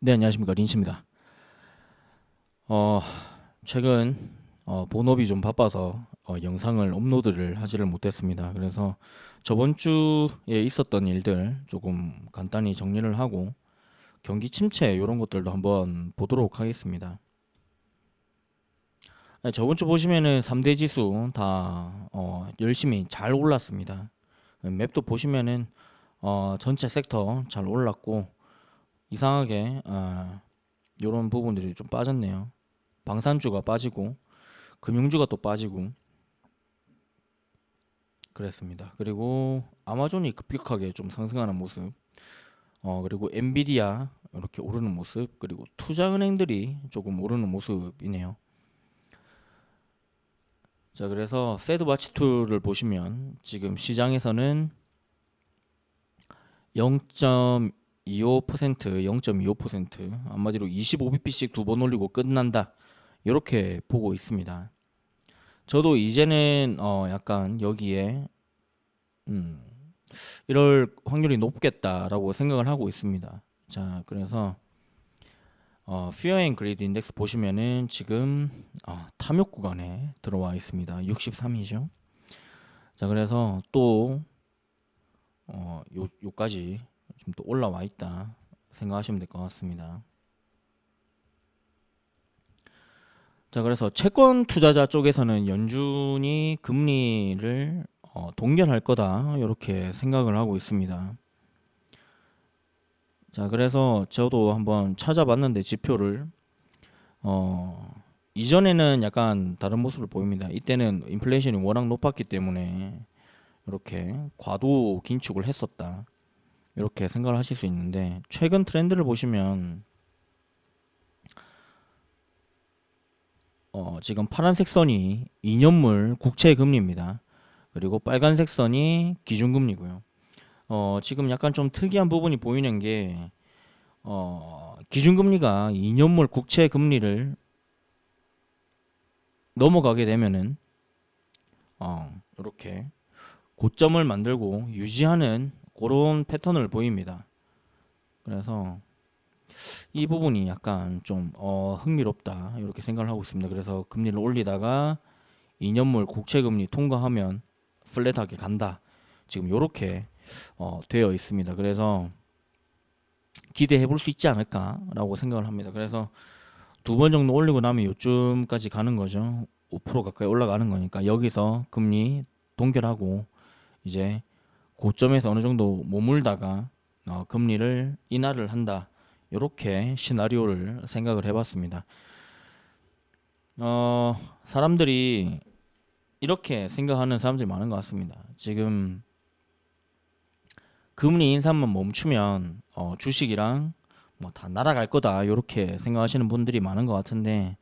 네, 안녕하십니까. 린치입니다. 어, 최근 본업이 좀 바빠서 영상을 업로드를 하지를 못했습니다. 그래서 저번 주에 있었던 일들 조금 간단히 정리를 하고 경기 침체 이런 것들도 한번 보도록 하겠습니다. 네, 저번 주 보시면은 3대 지수 다 열심히 잘 올랐습니다. 맵도 보시면은 전체 섹터 잘 올랐고 이상하게 이런 부분들이 좀 빠졌네요. 방산주가 빠지고 금융주가 또 빠지고 그랬습니다. 그리고 아마존이 급격하게 좀 상승하는 모습, 그리고 엔비디아 이렇게 오르는 모습, 그리고 투자은행들이 조금 오르는 모습이네요. 자, 그래서 페드 와치2를 보시면 지금 시장에서는 0.25%, 0.25% 한마디로 25bp씩 두 번 올리고 끝난다. 이렇게 보고 있습니다. 저도 이제는 약간 여기에 음, 이럴 확률이 높겠다라고 생각을 하고 있습니다. 자, 그래서 Fear and Greed 인덱스 보시면은 지금 탐욕 구간에 들어와 있습니다. 63이죠. 자, 그래서 또 요까지 좀 또 올라와 있다 생각하시면 될 것 같습니다. 자, 그래서 채권 투자자 쪽에서는 연준이 금리를 동결할 거다 이렇게 생각을 하고 있습니다. 자, 그래서 저도 한번 찾아봤는데 지표를 이전에는 약간 다른 모습을 보입니다. 이때는 인플레이션이 워낙 높았기 때문에 이렇게 과도 긴축을 했었다 이렇게 생각을 하실 수 있는데 최근 트렌드를 보시면 지금 파란색 선이 2년물 국채 금리입니다. 그리고 빨간색 선이 기준금리고요. 지금 약간 좀 특이한 부분이 보이는 게 기준금리가 2년물 국채 금리를 넘어가게 되면은 이렇게 고점을 만들고 유지하는 그런 패턴을 보입니다. 그래서 이 부분이 약간 좀 흥미롭다 이렇게 생각을 하고 있습니다. 그래서 금리를 올리다가 2년물 국채 금리 통과하면 플랫하게 간다. 지금 이렇게 되어 있습니다. 그래서 기대해 볼 수 있지 않을까라고 생각을 합니다. 그래서 두 번 정도 올리고 나면 요쯤까지 가는 거죠. 5% 가까이 올라가는 거니까 여기서 금리 동결하고 이제 고점에서 어느 정도 머물다가 금리를 인하를 한다. 이렇게 시나리오를 생각을 해봤습니다. 사람들이 이렇게 생각하는 사람들이 많은 것 같습니다. 지금 금리 인상만 멈추면 주식이랑 뭐 다 날아갈 거다 이렇게 생각하시는 분들이 많은 것 같은데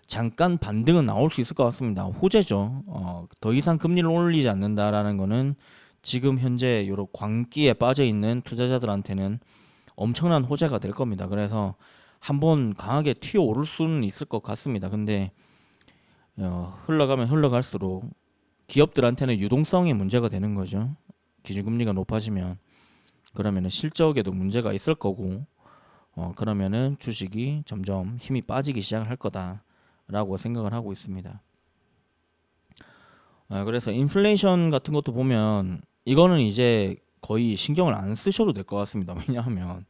잠깐 반등은 나올 수 있을 것 같습니다. 호재죠. 더 이상 금리를 올리지 않는다라는 거는 지금 현재 이런 광기에 빠져 있는 투자자들한테는 엄청난 호재가 될 겁니다. 그래서 한번 강하게 튀어 오를 수는 있을 것 같습니다. 근데 흘러가면 흘러갈수록 기업들한테는 유동성이 문제가 되는 거죠. 기준금리가 높아지면 그러면은 실적에도 문제가 있을 거고 그러면은 주식이 점점 힘이 빠지기 시작할 거다라고 생각을 하고 있습니다. 그래서 인플레이션 같은 것도 보면 이거는 이제 거의 신경을 안 쓰셔도 될 것 같습니다. 왜냐하면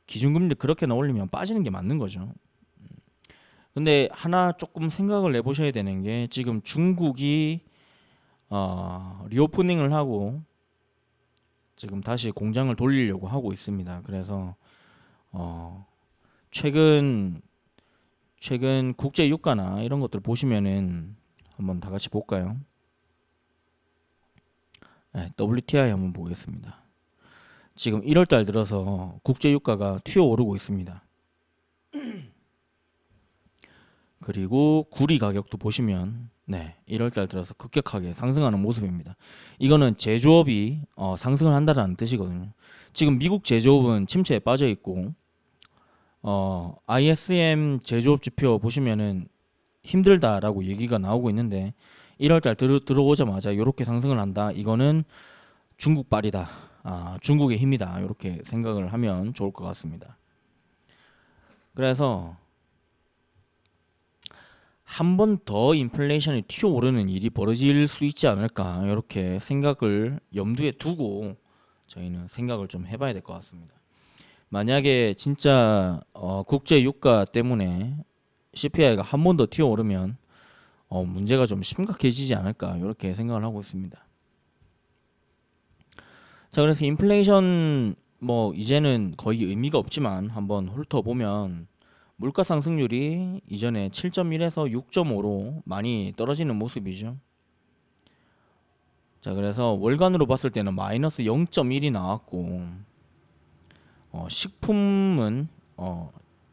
기준금리 그렇게나 올리면 빠지는 게 맞는 거죠. 근데 하나 조금 생각을 해보셔야 되는 게 지금 중국이 리오프닝을 하고 지금 다시 공장을 돌리려고 하고 있습니다. 그래서 어, 최근 국제 유가나 이런 것들 보시면은 한번 다 같이 볼까요? 네, WTI 한번 보겠습니다. 지금 1월 달 들어서 국제 유가가 튀어오르고 있습니다. 그리고 구리 가격도 보시면 1월 달 들어서 급격하게 상승하는 모습입니다. 이거는 제조업이 상승을 한다는 뜻이거든요. 지금 미국 제조업은 침체에 빠져 있고 ISM 제조업 지표 보시면은 힘들다라고 얘기가 나오고 있는데 1월 달 들어오자마자 이렇게 상승을 한다. 이거는 중국발이다. 중국의 힘이다. 이렇게 생각을 하면 좋을 것 같습니다. 그래서 한 번 더 인플레이션이 튀어오르는 일이 벌어질 수 있지 않을까 이렇게 생각을 염두에 두고 저희는 생각을 좀 해봐야 될 것 같습니다. 만약에 진짜 국제 유가 때문에 CPI가 한 번 더 튀어오르면 문제가 좀 심각해지지 않을까 이렇게 생각을 하고 있습니다. 자, 그래서 인플레이션 뭐 이제는 거의 의미가 없지만 한번 훑어보면 물가 상승률이 이전에 7.1에서 6.5로 많이 떨어지는 모습이죠. 자, 그래서 월간으로 봤을 때는 마이너스 0.1이 나왔고 식품은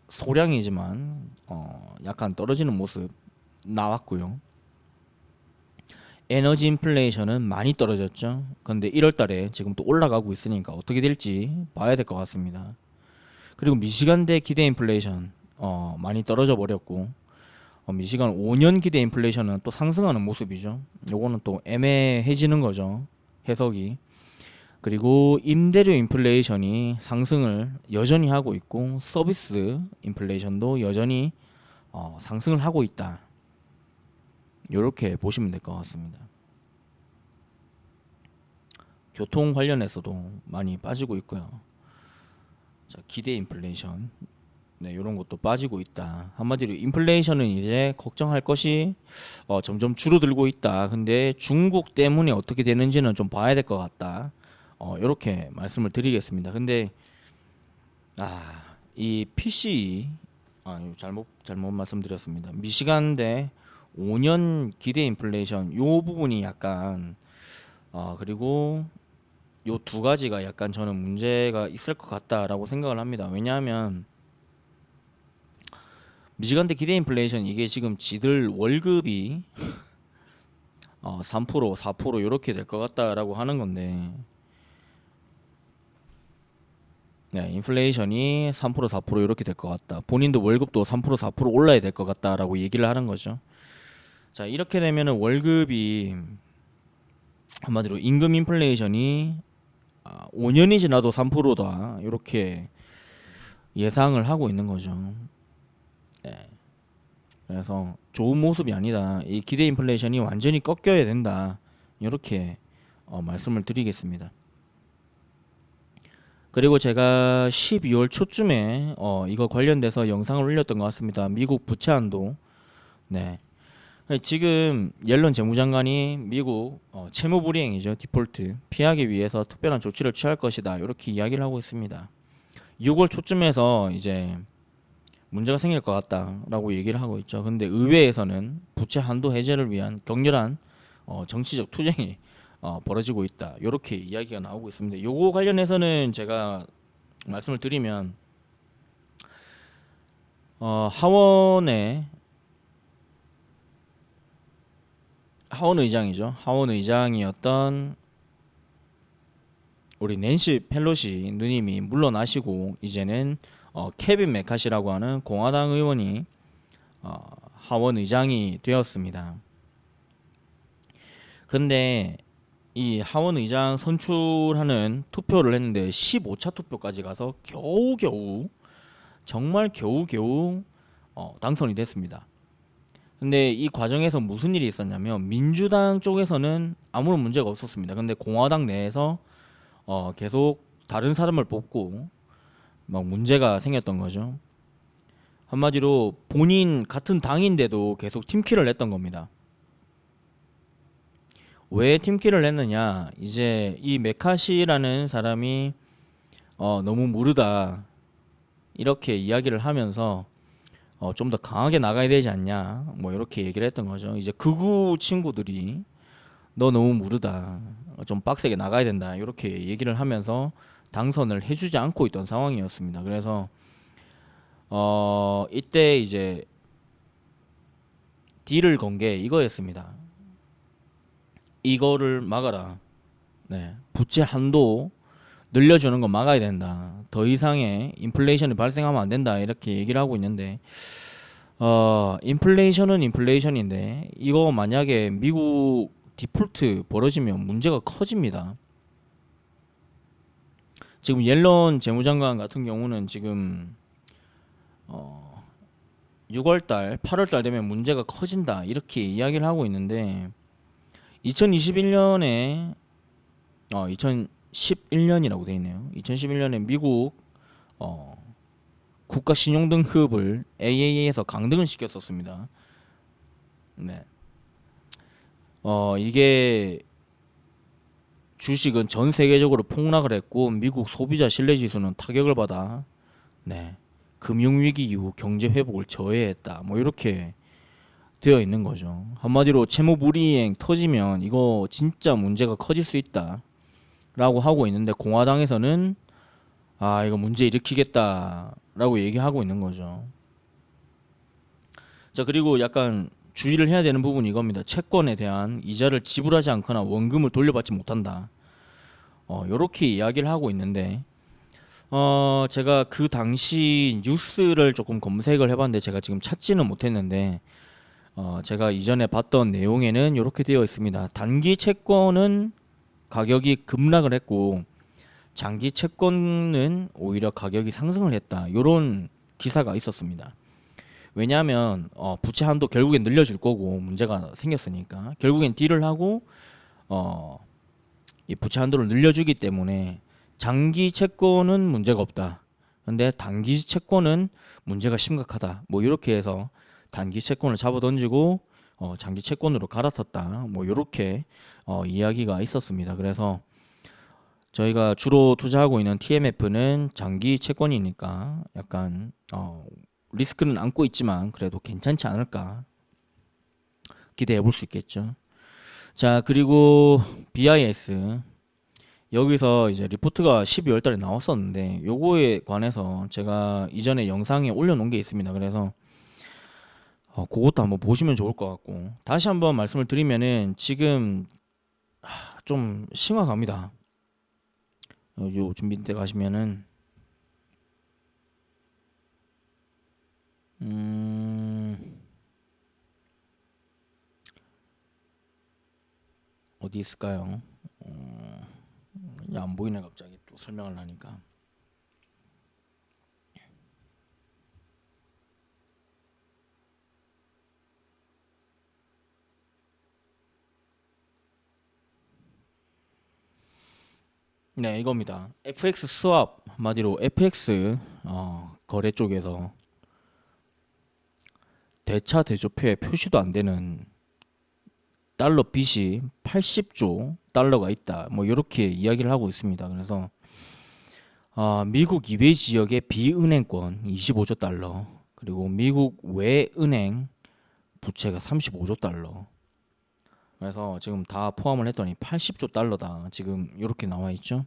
소량이지만 약간 떨어지는 모습 나왔고요. 에너지 인플레이션은 많이 떨어졌죠. 근데 1월 달에 지금 또 올라가고 있으니까 어떻게 될지 봐야 될 것 같습니다. 그리고 미시간대 기대 인플레이션 많이 떨어져 버렸고 미시간 5년 기대 인플레이션은 또 상승하는 모습이죠. 요거는 또 애매해지는 거죠. 해석이. 그리고 임대료 인플레이션이 상승을 여전히 하고 있고 서비스 인플레이션도 여전히 상승을 하고 있다. 이렇게 보시면 될 것 같습니다. 교통 관련해서도 많이 빠지고 있고요. 자, 기대 인플레이션, 네, 이런 것도 빠지고 있다. 한마디로 인플레이션은 이제 걱정할 것이 점점 줄어들고 있다. 근데 중국 때문에 어떻게 되는지는 좀 봐야 될 것 같다. 이렇게 말씀을 드리겠습니다. 근데 이 PC 이거 잘못 말씀드렸습니다. 미시간대 5년 기대 인플레이션 요 부분이 약간 그리고 요 두 가지가 약간 저는 문제가 있을 것 같다라고 생각을 합니다. 왜냐하면 미시간대 기대 인플레이션 이게 지금 지들 월급이 3% 4% 이렇게 될 것 같다라고 하는 건데 네, 인플레이션이 3% 4% 이렇게 될 것 같다. 본인도 월급도 3% 4% 올라야 될 것 같다라고 얘기를 하는 거죠. 자, 이렇게 되면은 월급이 한마디로 임금 인플레이션이 5년이 지나도 3%다 이렇게 예상을 하고 있는 거죠. 네. 그래서 좋은 모습이 아니다. 이 기대 인플레이션이 완전히 꺾여야 된다. 이렇게 말씀을 드리겠습니다. 그리고 제가 12월 초쯤에 이거 관련돼서 영상을 올렸던 것 같습니다. 미국 부채 한도. 네. 지금 옐런 재무장관이 미국 채무 불이행이죠. 디폴트 피하기 위해서 특별한 조치를 취할 것이다. 이렇게 이야기를 하고 있습니다. 6월 초쯤에서 이제 문제가 생길 것 같다라고 얘기를 하고 있죠. 근데 의회에서는 부채 한도 해제를 위한 격렬한 정치적 투쟁이 벌어지고 있다. 이렇게 이야기가 나오고 있습니다. 요거 관련해서는 제가 말씀을 드리면 하원 의장이죠. 하원 의장이었던 우리 낸시 펠로시 누님이 물러나시고 이제는 케빈 메카시라고 하는 공화당 의원이 하원 의장이 되었습니다. 근데 이 하원 의장 선출하는 투표를 했는데 15차 투표까지 가서 겨우겨우 정말 겨우겨우 당선이 됐습니다. 근데 이 과정에서 무슨 일이 있었냐면 민주당 쪽에서는 아무런 문제가 없었습니다. 근데 공화당 내에서 계속 다른 사람을 뽑고 막 문제가 생겼던 거죠. 한마디로 본인 같은 당인데도 계속 팀킬을 했던 겁니다. 왜 팀킬을 했느냐? 이제 이 메카시라는 사람이 너무 무르다 이렇게 이야기를 하면서 좀 더 강하게 나가야 되지 않냐? 뭐 이렇게 얘기를 했던 거죠. 이제 극우 친구들이 너 너무 무르다, 좀 빡세게 나가야 된다 이렇게 얘기를 하면서 당선을 해주지 않고 있던 상황이었습니다. 그래서 이때 이제 딜을 건 게 이거였습니다. 이거를 막아라. 네, 부채 한도 늘려주는 거 막아야 된다. 더 이상의 인플레이션이 발생하면 안 된다. 이렇게 얘기를 하고 있는데 인플레이션은 인플레이션인데 이거 만약에 미국 디폴트 벌어지면 문제가 커집니다. 지금 옐런 재무장관 같은 경우는 지금 어 6월달, 8월달 되면 문제가 커진다 이렇게 이야기를 하고 있는데 2021년에 2011년이라고 돼 있네요. 2011년에 미국 어, 국가 신용 등급을 AAA에서 강등을 시켰었습니다. 네. 이게 주식은 전 세계적으로 폭락을 했고 미국 소비자 신뢰 지수는 타격을 받아 네. 금융위기 이후 경제 회복을 저해했다. 뭐 이렇게 되어 있는 거죠. 한마디로 채무 불이행 터지면 이거 진짜 문제가 커질 수 있다라고 하고 있는데 공화당에서는 이거 문제 일으키겠다라고 얘기하고 있는 거죠. 자, 그리고 약간 주의를 해야 되는 부분이 이겁니다. 채권에 대한 이자를 지불하지 않거나 원금을 돌려받지 못한다. 요렇게 이야기를 하고 있는데 제가 그 당시 뉴스를 조금 검색을 해봤는데 제가 지금 찾지는 못했는데 제가 이전에 봤던 내용에는 이렇게 되어 있습니다. 단기 채권은 가격이 급락을 했고 장기 채권은 오히려 가격이 상승을 했다. 이런 기사가 있었습니다. 왜냐하면 부채 한도 결국엔 늘려줄 거고 문제가 생겼으니까 결국엔 딜을 하고 어, 이 부채 한도를 늘려주기 때문에 장기 채권은 문제가 없다. 근데 단기 채권은 문제가 심각하다. 뭐 이렇게 해서 단기 채권을 잡아던지고 장기 채권으로 갈아탔다. 뭐 이렇게 이야기가 있었습니다. 그래서 저희가 주로 투자하고 있는 TMF는 장기 채권이니까 약간 리스크는 안고 있지만 그래도 괜찮지 않을까 기대해 볼 수 있겠죠. 자, 그리고 BIS 여기서 이제 리포트가 12월 달에 나왔었는데 요거에 관해서 제가 이전에 영상에 올려놓은 게 있습니다. 그래서 그것도 한번 보시면 좋을 것 같고 다시 한번 말씀을 드리면은 지금 좀 심각합니다. 요 준비대 가시면은 어디 있을까요? 안 보이네 갑자기 또 설명을 하니까. 네, 이겁니다. FX 스왑 한마디로 FX 거래 쪽에서 대차 대조표에 표시도 안 되는 달러 빚이 80조 달러가 있다. 뭐 이렇게 이야기를 하고 있습니다. 그래서 미국 이외 지역의 비은행권 25조 달러 그리고 미국 외 은행 부채가 35조 달러. 그래서 지금 다 포함을 했더니 80조 달러다. 지금 이렇게 나와 있죠.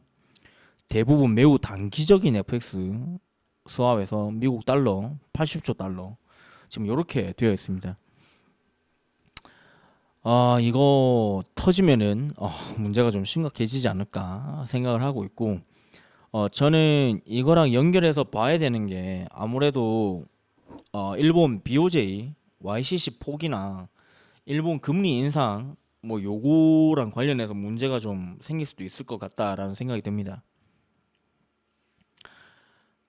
대부분 매우 단기적인 FX 스왑에서 미국 달러 80조 달러 지금 이렇게 되어 있습니다. 이거 터지면은 문제가 좀 심각해지지 않을까 생각을 하고 있고 저는 이거랑 연결해서 봐야 되는 게 아무래도 일본 BOJ, YCC 폭이나 일본 금리 인상 뭐 요거랑 관련해서 문제가 좀 생길 수도 있을 것 같다라는 생각이 듭니다.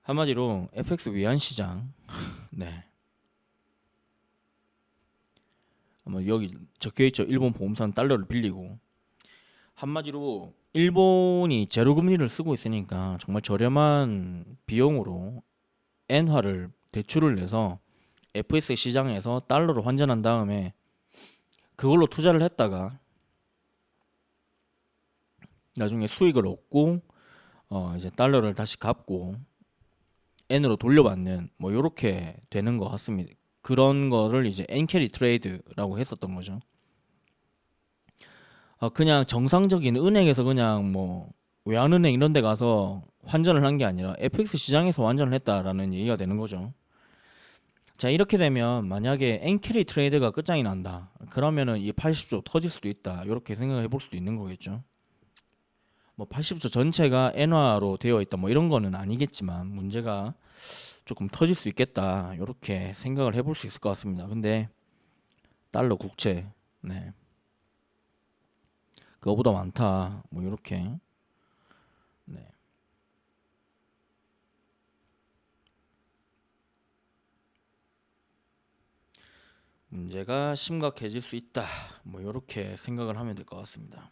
한마디로 FX 위안 시장 네. 여기 적혀 있죠. 일본 보험사는 달러를 빌리고 한마디로 일본이 제로 금리를 쓰고 있으니까 정말 저렴한 비용으로 엔화를 대출을 내서 FX 시장에서 달러로 환전한 다음에 그걸로 투자를 했다가 나중에 수익을 얻고 이제 달러를 다시 갚고 N으로 돌려받는 뭐 요렇게 되는 것 같습니다. 그런 거를 이제 N캐리 트레이드라고 했었던 거죠. 그냥 정상적인 은행에서 그냥 뭐 외환은행 이런 데 가서 환전을 한 게 아니라 FX 시장에서 환전을 했다라는 얘기가 되는 거죠. 자, 이렇게 되면 만약에 N캐리 트레이드가 끝장이 난다. 그러면은 이 80조 터질 수도 있다. 이렇게 생각해 볼 수도 있는 거겠죠. 뭐 80조 전체가 엔화로 되어 있다. 뭐 이런 거는 아니겠지만 문제가 조금 터질 수 있겠다. 이렇게 생각을 해볼 수 있을 것 같습니다. 근데 달러 국채, 네, 그거보다 많다. 뭐 이렇게, 네, 문제가 심각해질 수 있다. 뭐 이렇게 생각을 하면 될 것 같습니다.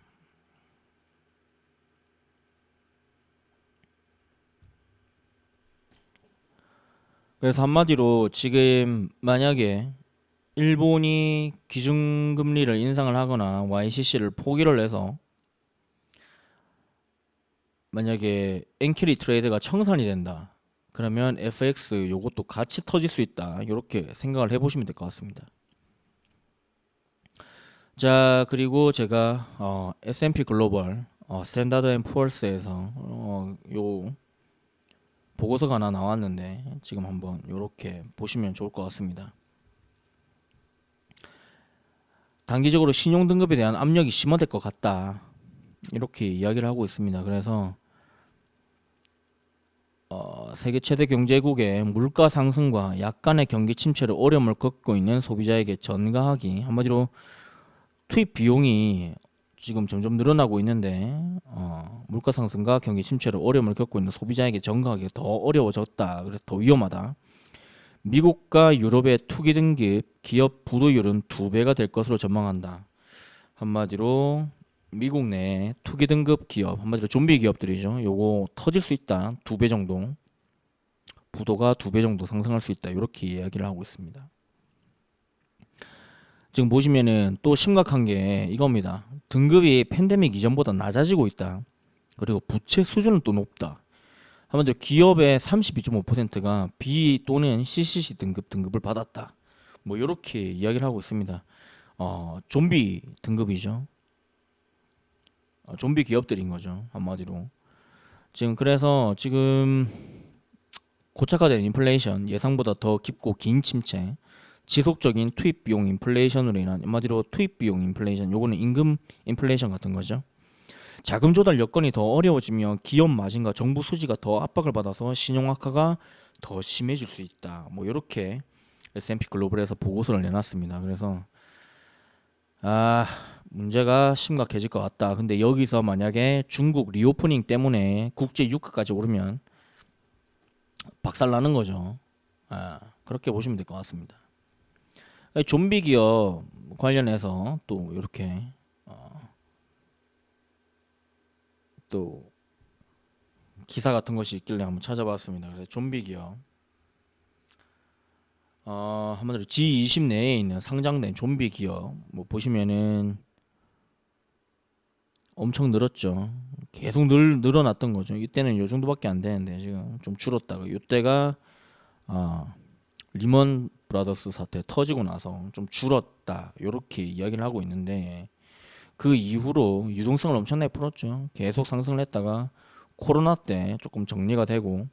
그래서 한마디로 지금 만약에 일본이 기준금리를 인상을 하거나 YCC를 포기를 해서 만약에 엔캐리 트레이드가 청산이 된다. 그러면 FX 요것도 같이 터질 수 있다. 이렇게 생각을 해보시면 될 것 같습니다. 자, 그리고 제가 S&P 글로벌 스탠다드 앤 푸어스에서 요 보고서가 하나 나왔는데 지금 한번 요렇게 보시면 좋을 것 같습니다. 단기적으로 신용 등급에 대한 압력이 심화될 것 같다. 이렇게 이야기를 하고 있습니다. 그래서 세계 최대 경제국의 물가 상승과 약간의 경기 침체로 어려움을 겪고 있는 소비자에게 전가하기, 한마디로 투입 비용이 지금 점점 늘어나고 있는데 물가 상승과 경기 침체로 어려움을 겪고 있는 소비자에게 전가하기가 더 어려워졌다. 그래서 더 위험하다. 미국과 유럽의 투기 등급 기업 부도율은 2배가 될 것으로 전망한다. 한마디로 미국 내 투기 등급 기업, 한마디로 좀비 기업들이죠. 요거 터질 수 있다. 2배 정도. 부도가 2배 정도 상승할 수 있다. 이렇게 이야기를 하고 있습니다. 지금 보시면은 또 심각한 게 이겁니다. 등급이 팬데믹 이전보다 낮아지고 있다. 그리고 부채 수준은 또 높다. 한마디로 기업의 32.5%가 B 또는 CCC 등급을 받았다. 뭐 이렇게 이야기를 하고 있습니다. 좀비 등급이죠. 좀비 기업들인 거죠. 한마디로. 그래서 지금 고착화된 인플레이션, 예상보다 더 깊고 긴 침체, 지속적인 투입 비용 인플레이션으로 인한, 한마디로 투입 비용 인플레이션, 요거는 임금 인플레이션 같은 거죠. 자금 조달 여건이 더 어려워지며 기업 마진과 정부 수지가 더 압박을 받아서 신용 악화가 더 심해질 수 있다. 뭐 이렇게 S&P 글로벌에서 보고서를 내놨습니다. 그래서 문제가 심각해질 것 같다. 근데 여기서 만약에 중국 리오프닝 때문에 국제 유가까지 오르면 박살나는 거죠. 그렇게 보시면 될 것 같습니다. 좀비 기업 관련해서 또 이렇게 또 기사 같은 것이 있길래 한번 찾아봤습니다. 그래서 좀비 기업 한마디로 G20 내에 있는 상장된 좀비 기업 뭐 보시면은 엄청 늘었죠. 계속 늘어났던 거죠. 이때는 요 정도밖에 안 되는데 지금 좀 줄었다가 이때가 리먼 브라더스 사태 터지고 나서 좀 줄었다. 요렇게 이야기를 하고 있는데 그 이후로 유동성을 엄청나게 풀었죠. 계속 상승을 했다가 코로나 때 조금 정리가 되고,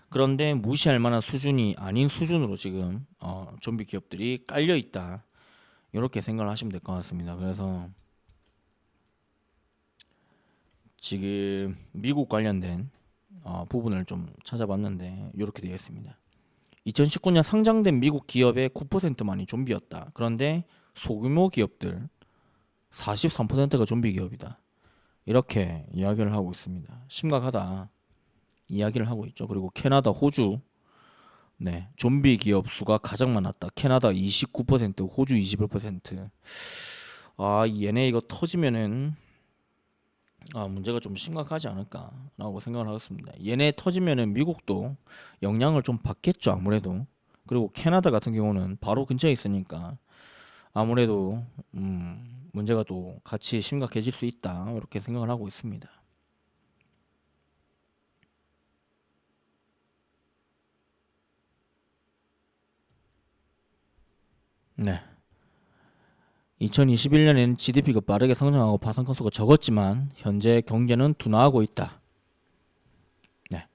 그런데 무시할 만한 수준이 아닌 수준으로 지금 좀비 기업들이 깔려 있다. 이렇게 생각을 하시면 될 것 같습니다. 그래서 지금 미국 관련된 부분을 좀 찾아봤는데 이렇게 되어 있습니다. 2019년 상장된 미국 기업의 9%만이 좀비였다. 그런데 소규모 기업들 43%가 좀비 기업이다. 이렇게 이야기를 하고 있습니다. 심각하다 이야기를 하고 있죠. 그리고 캐나다, 호주 좀비 기업 수가 가장 많았다. 캐나다 29%, 호주 21%. 얘네 이거 터지면은 문제가 좀 심각하지 않을까라고 생각을 하겠습니다. 얘네 터지면은 미국도 영향을 좀 받겠죠, 아무래도. 그리고 캐나다 같은 경우는 바로 근처에 있으니까 아무래도 문제가 또 같이 심각해질 수 있다 이렇게 생각을 하고 있습니다. 네. 2021년에는 GDP가 빠르게 성장하고 파산 건수가 적었지만 현재 경제는 둔화하고 있다. 네.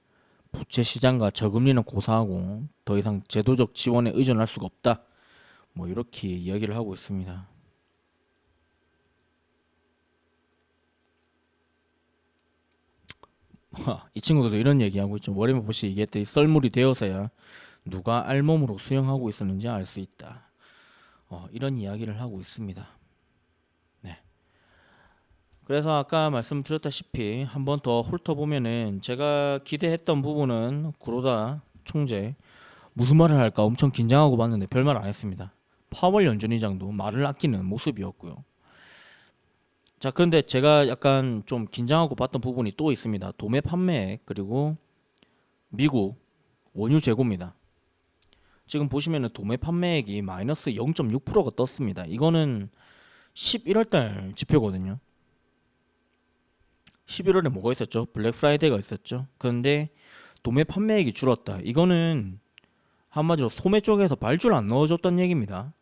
부채 시장과 저금리는 고사하고 더 이상 제도적 지원에 의존할 수가 없다. 뭐 이렇게 이야기를 하고 있습니다. 이 친구들도 이런 얘기하고 있죠. 워렌 버핏이 얘기했듯이 썰물이 되어서야 누가 알몸으로 수영하고 있었는지 알 수 있다. 이런 이야기를 하고 있습니다. 네. 그래서 아까 말씀드렸다시피 한 번 더 훑어보면은 제가 기대했던 부분은 구로다 총재 무슨 말을 할까 엄청 긴장하고 봤는데 별말 안 했습니다. 파월 연준의장도 말을 아끼는 모습이었고요. 자, 그런데 제가 약간 좀 긴장하고 봤던 부분이 또 있습니다. 도매 판매액 그리고 미국 원유 재고입니다. 지금 보시면은 도매 판매액이 마이너스 0.6%가 떴습니다. 이거는 11월달 지표거든요. 11월에 뭐가 있었죠? 블랙 프라이데이가 있었죠. 그런데 도매 판매액이 줄었다. 이거는 한마디로 소매 쪽에서 발주를 안 넣어줬다는 얘기입니다.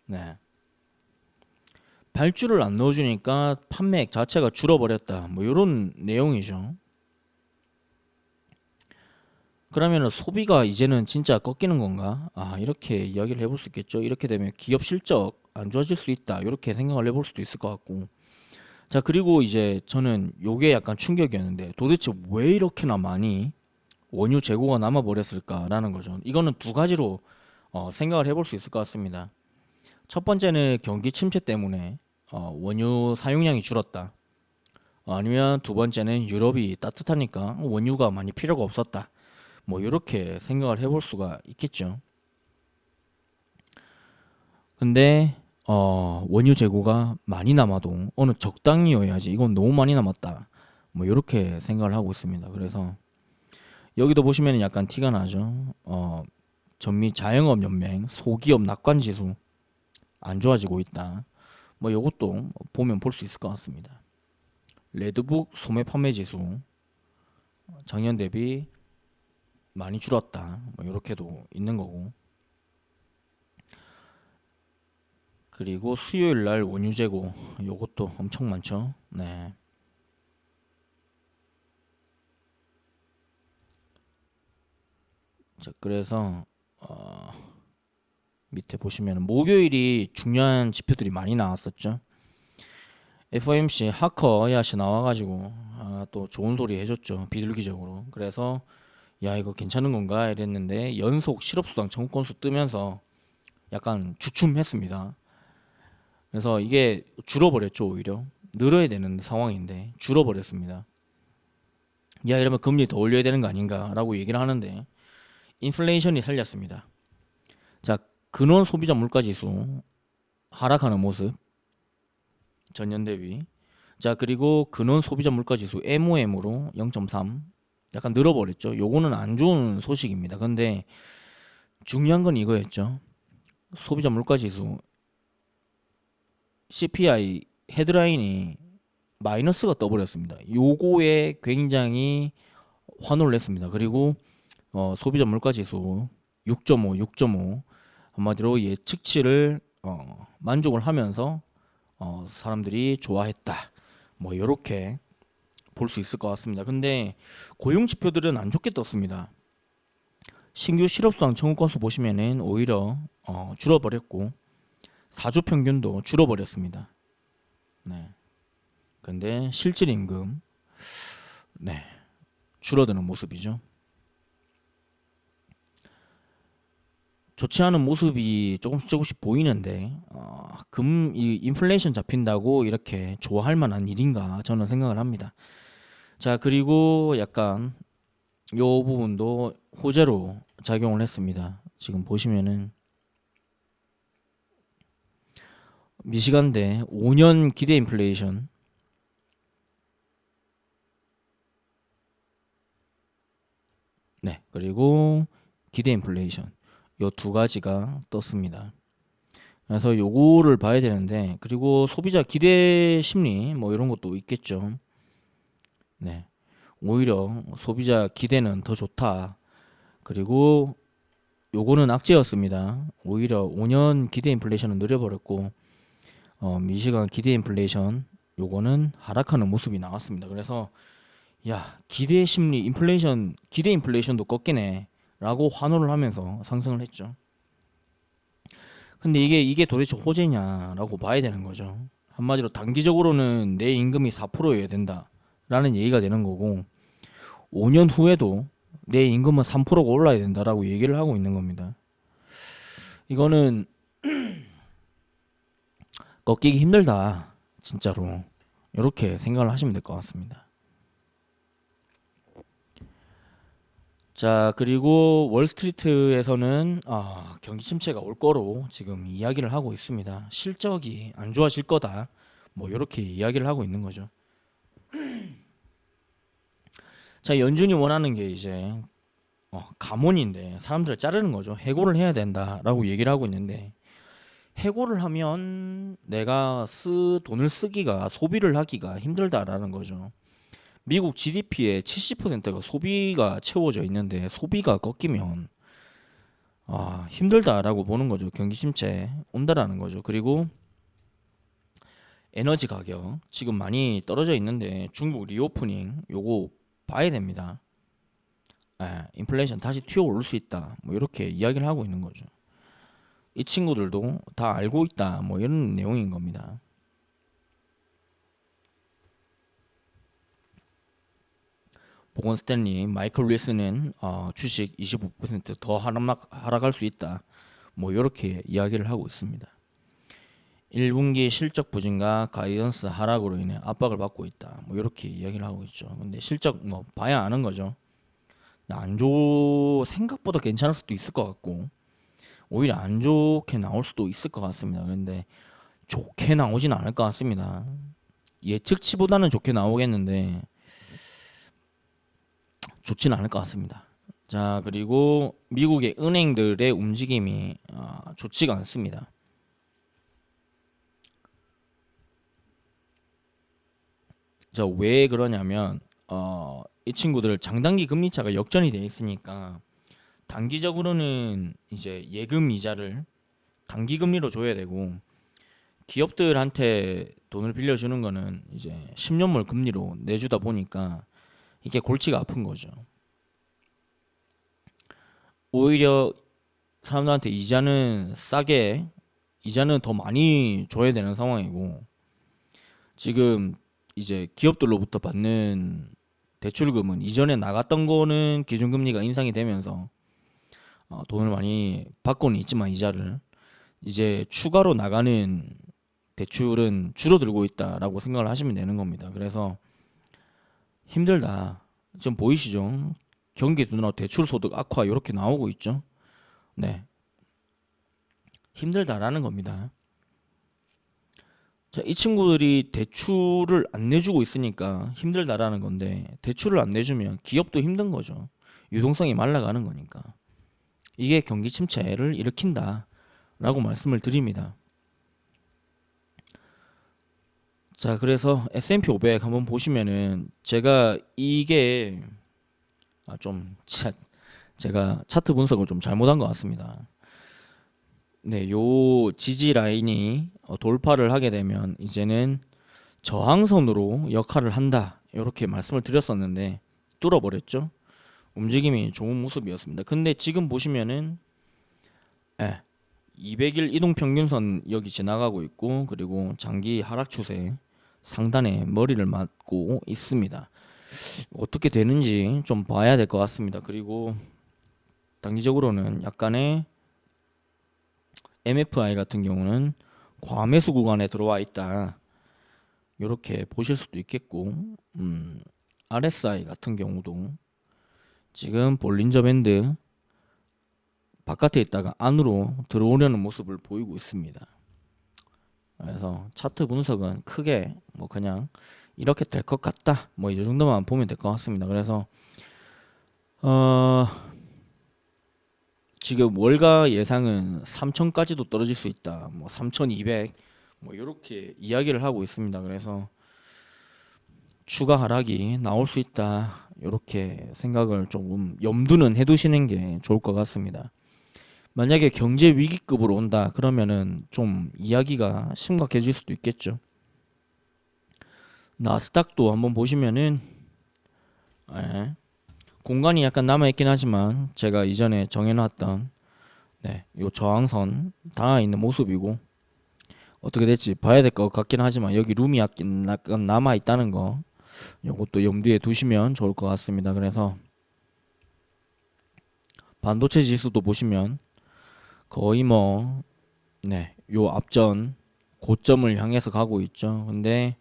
네. 발주를 안 넣어주니까 판매액 자체가 줄어버렸다. 뭐 이런 내용이죠. 그러면 소비가 이제는 진짜 꺾이는 건가? 아, 이렇게 이야기를 해볼 수 있겠죠. 이렇게 되면 기업 실적 안 좋아질 수 있다. 이렇게 생각을 해볼 수도 있을 것 같고. 자, 그리고 이제 저는 요게 약간 충격이었는데 도대체 왜 이렇게나 많이 원유 재고가 남아버렸을까라는 거죠. 이거는 두 가지로 생각을 해볼 수 있을 것 같습니다. 첫 번째는 경기 침체 때문에 원유 사용량이 줄었다. 아니면 두 번째는 유럽이 따뜻하니까 원유가 많이 필요가 없었다. 뭐 이렇게 생각을 해볼 수가 있겠죠. 근데 원유 재고가 많이 남아도 어느 적당히여야지 이건 너무 많이 남았다. 뭐 이렇게 생각을 하고 있습니다. 그래서 여기도 보시면 약간 티가 나죠. 전미 자영업 연맹 소기업 낙관 지수 안 좋아지고 있다. 뭐 이것도 보면 볼 수 있을 것 같습니다. 레드북 소매 판매 지수 작년 대비 많이 줄었다. 뭐 이렇게도 있는 거고. 그리고 수요일 날 원유 재고 요것도 엄청 많죠. 네. 자, 그래서 밑에 보시면 목요일이 중요한 지표들이 많이 나왔었죠. FOMC 하커 야시 나와가지고 또 좋은 소리 해줬죠. 비둘기적으로. 그래서 야 이거 괜찮은 건가 이랬는데 연속 실업수당 청구 건수 뜨면서 약간 주춤했습니다. 그래서 이게 줄어버렸죠. 오히려 늘어야 되는 상황인데 줄어버렸습니다. 야 이러면 금리 더 올려야 되는 거 아닌가 라고 얘기를 하는데 인플레이션이 살렸습니다. 자, 근원 소비자 물가지수 하락하는 모습 전년 대비. 자, 그리고 근원 소비자 물가지수 MOM으로 0.3 약간 늘어버렸죠. 요거는 안 좋은 소식입니다. 근데 중요한 건 이거였죠. 소비자 물가지수 CPI 헤드라인이 마이너스가 떠버렸습니다. 요거에 굉장히 환호를 했습니다. 그리고 소비자 물가지수 6.5, 6.5 한마디로 예측치를 만족을 하면서 사람들이 좋아했다. 뭐 이렇게 볼 수 있을 것 같습니다. 근데 고용 지표들은 안 좋게 떴습니다. 신규 실업수당 청구 건수 보시면은 오히려 줄어버렸고 4주 평균도 줄어버렸습니다. 네. 근데 실질 임금 네. 줄어드는 모습이죠. 좋지 않은 모습이 조금씩 보이는데 이 인플레이션 잡힌다고 이렇게 좋아할 만한 일인가 저는 생각을 합니다. 자, 그리고 약간 요 부분도 호재로 작용을 했습니다. 지금 보시면은 미시간대 5년 기대 인플레이션 네, 그리고 기대 인플레이션 요 두 가지가 떴습니다. 그래서 요거를 봐야 되는데 그리고 소비자 기대 심리 뭐 이런 것도 있겠죠. 네. 오히려 소비자 기대는 더 좋다. 그리고 요거는 악재였습니다. 오히려 5년 기대 인플레이션은 느려버렸고 미시간 기대 인플레이션 요거는 하락하는 모습이 나왔습니다. 그래서 야 기대 심리 인플레이션 기대 인플레이션도 꺾이네 라고 환호를 하면서 상승을 했죠. 근데 이게 도대체 호재냐라고 봐야 되는 거죠. 한마디로 단기적으로는 내 임금이 4%여야 된다 라는 얘기가 되는 거고 5년 후에도 내 임금은 3%가 올라야 된다라고 얘기를 하고 있는 겁니다. 이거는 꺾이기 힘들다 진짜로 이렇게 생각을 하시면 될 것 같습니다. 자, 그리고 월스트리트에서는 경기 침체가 올 거로 지금 이야기를 하고 있습니다. 실적이 안 좋아질 거다. 뭐 이렇게 이야기를 하고 있는 거죠. 자, 연준이 원하는 게 이제 감원인데 사람들을 자르는 거죠. 해고를 해야 된다라고 얘기를 하고 있는데 해고를 하면 내가 돈을 쓰기가 소비를 하기가 힘들다라는 거죠. 미국 GDP의 70%가 소비가 채워져 있는데 소비가 꺾이면 힘들다라고 보는 거죠. 경기 침체 온다라는 거죠. 그리고 에너지 가격 지금 많이 떨어져 있는데 중국 리오프닝 요거 봐야 됩니다. 인플레이션 다시 튀어오를 수 있다. 뭐 이렇게 이야기를 하고 있는 거죠. 이 친구들도 다 알고 있다. 뭐 이런 내용인 겁니다. 보건 스탠리, 마이클 윌슨은 주식 25%더 하락할 수 있다. 뭐 이렇게 이야기를 하고 있습니다. 1분기 실적 부진과 가이던스 하락으로 인해 압박을 받고 있다. 뭐 이렇게 이야기를 하고 있죠. 근데 실적 뭐 봐야 아는 거죠. 생각보다 괜찮을 수도 있을 것 같고 오히려 안 좋게 나올 수도 있을 것 같습니다. 근데 좋게 나오진 않을 것 같습니다. 예측치보다는 좋게 나오겠는데 좋지는 않을 것 같습니다. 자, 그리고 미국의 은행들의 움직임이 좋지가 않습니다. 자, 왜 그러냐면 이 친구들 장단기 금리 차가 역전이 돼 있으니까 단기적으로는 이제 예금 이자를 단기 금리로 줘야 되고 기업들한테 돈을 빌려주는 거는 이제 10년물 금리로 내주다 보니까 이게 골치가 아픈 거죠. 오히려 사람들한테 이자는 더 많이 줘야 되는 상황이고 지금 이제 기업들로부터 받는 대출금은 이전에 나갔던 거는 기준금리가 인상이 되면서 돈을 많이 받고는 있지만 이자를 이제 추가로 나가는 대출은 줄어들고 있다라고 생각을 하시면 되는 겁니다. 그래서 힘들다. 지금 보이시죠? 경기 둔화, 대출 소득 악화 이렇게 나오고 있죠. 네, 힘들다라는 겁니다. 자, 이 친구들이 대출을 안 내주고 있으니까 힘들다라는 건데 대출을 안 내주면 기업도 힘든 거죠. 유동성이 말라가는 거니까. 이게 경기 침체를 일으킨다라고 말씀을 드립니다. 자, 그래서 S&P 500 한번 보시면은 제가 이게 제가 차트 분석을 좀 잘못한 것 같습니다. 네, 요 지지 라인이 돌파를 하게 되면 이제는 저항선으로 역할을 한다. 이렇게 말씀을 드렸었는데 뚫어버렸죠. 움직임이 좋은 모습이었습니다. 근데 지금 보시면은 200일 이동평균선 여기 지나가고 있고 그리고 장기 하락 추세 상단에 머리를 맞고 있습니다. 어떻게 되는지 좀 봐야 될 것 같습니다. 그리고 단기적으로는 약간의 MFI 같은 경우는 과매수 구간에 들어와 있다. 이렇게 보실 수도 있겠고 RSI 같은 경우도 지금 볼린저 밴드 바깥에 있다가 안으로 들어오려는 모습을 보이고 있습니다. 그래서 차트 분석은 크게 뭐 그냥 이렇게 될 것 같다. 뭐 이 정도만 보면 될 것 같습니다. 그래서 지금 월가 예상은 3천까지도 떨어질 수 있다. 뭐 3,200 뭐 이렇게 이야기를 하고 있습니다. 그래서 추가 하락이 나올 수 있다. 이렇게 생각을 조금 염두는 해두시는 게 좋을 것 같습니다. 만약에 경제 위기급으로 온다 그러면은 좀 이야기가 심각해질 수도 있겠죠. 나스닥도 한번 보시면은 공간이 약간 남아있긴 하지만 제가 이전에 정해놨던 요 저항선 닿아 있는 모습이고 어떻게 될지 봐야 될 것 같긴 하지만 여기 룸이 약간 남아있다는 거 요것도 염두에 두시면 좋을 것 같습니다. 그래서 반도체 지수도 보시면 거의 요 앞전 고점을 향해서 가고 있죠. 근데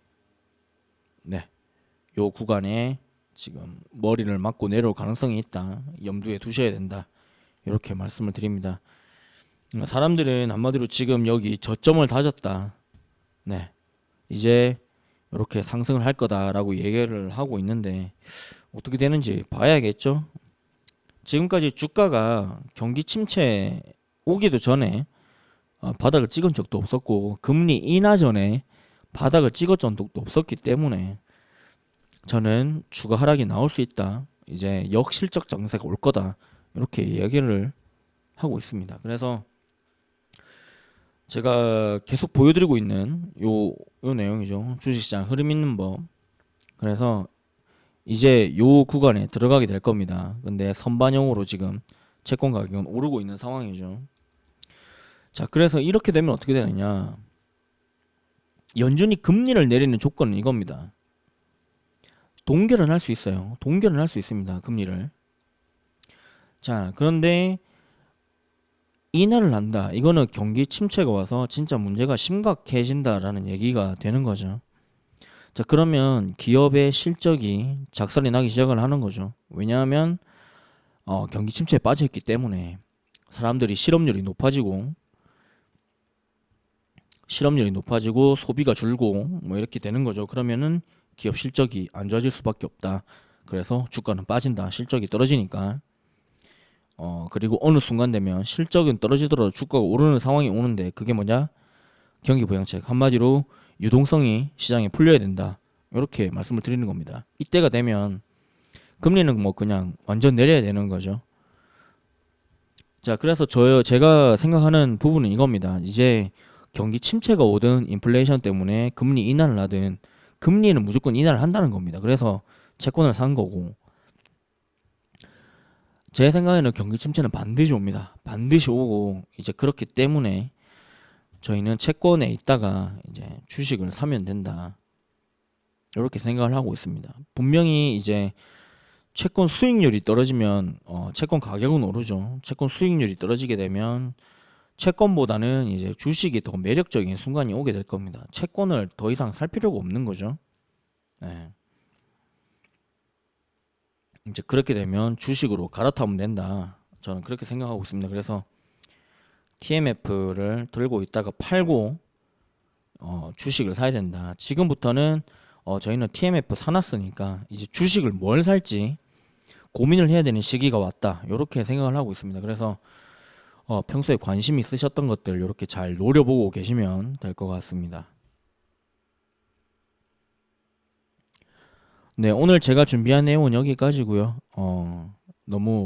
요 구간에 지금 머리를 맞고 내려올 가능성이 있다. 염두에 두셔야 된다. 이렇게 말씀을 드립니다. 사람들은 한마디로 지금 여기 저점을 다졌다. 네. 이제 이렇게 상승을 할 거다라고 얘기를 하고 있는데 어떻게 되는지 봐야겠죠. 지금까지 주가가 경기 침체 오기도 전에 바닥을 찍은 적도 없었고 금리 인하 전에 바닥을 찍은 적도 없었기 때문에 저는 주가 하락이 나올 수 있다. 이제 역실적 장세가 올 거다. 이렇게 이야기를 하고 있습니다. 그래서 제가 계속 보여드리고 있는 요 내용이죠. 주식시장 흐름 있는 법. 그래서 이제 요 구간에 들어가게 될 겁니다. 근데 선반영으로 지금 채권 가격은 오르고 있는 상황이죠. 자, 그래서 이렇게 되면 어떻게 되느냐. 연준이 금리를 내리는 조건은 이겁니다. 동결은 할 수 있어요. 동결은 할 수 있습니다. 금리를. 자, 그런데 인하를 한다. 이거는 경기 침체가 와서 진짜 문제가 심각해진다라는 얘기가 되는 거죠. 자, 그러면 기업의 실적이 작살이 나기 시작을 하는 거죠. 왜냐하면 경기 침체에 빠져있기 때문에 사람들이 실업률이 높아지고 소비가 줄고 뭐 이렇게 되는 거죠. 그러면은 기업 실적이 안 좋아질 수밖에 없다. 그래서 주가는 빠진다. 실적이 떨어지니까. 그리고 어느 순간 되면 실적은 떨어지더라도 주가가 오르는 상황이 오는데 그게 뭐냐? 경기 부양책. 한마디로 유동성이 시장에 풀려야 된다. 이렇게 말씀을 드리는 겁니다. 이때가 되면 금리는 뭐 그냥 완전 내려야 되는 거죠. 자, 그래서 제가 생각하는 부분은 이겁니다. 이제 경기 침체가 오든 인플레이션 때문에 금리 인하를 하든 금리는 무조건 인하를 한다는 겁니다. 그래서 채권을 산 거고 제 생각에는 경기 침체는 반드시 옵니다. 반드시 오고 이제 그렇기 때문에 저희는 채권에 있다가 이제 주식을 사면 된다. 이렇게 생각을 하고 있습니다. 분명히 이제 채권 수익률이 떨어지면 채권 가격은 오르죠. 채권 수익률이 떨어지게 되면 채권보다는 이제 주식이 더 매력적인 순간이 오게 될 겁니다. 채권을 더 이상 살 필요가 없는 거죠. 네. 이제 그렇게 되면 주식으로 갈아타면 된다. 저는 그렇게 생각하고 있습니다. 그래서 TMF를 들고 있다가 팔고 주식을 사야 된다. 지금부터는 저희는 TMF 사놨으니까 이제 주식을 뭘 살지 고민을 해야 되는 시기가 왔다. 이렇게 생각을 하고 있습니다. 그래서 평소에 관심 있으셨던 것들 이렇게 잘 노려보고 계시면 될 것 같습니다. 네, 오늘 제가 준비한 내용은 여기까지고요. 너무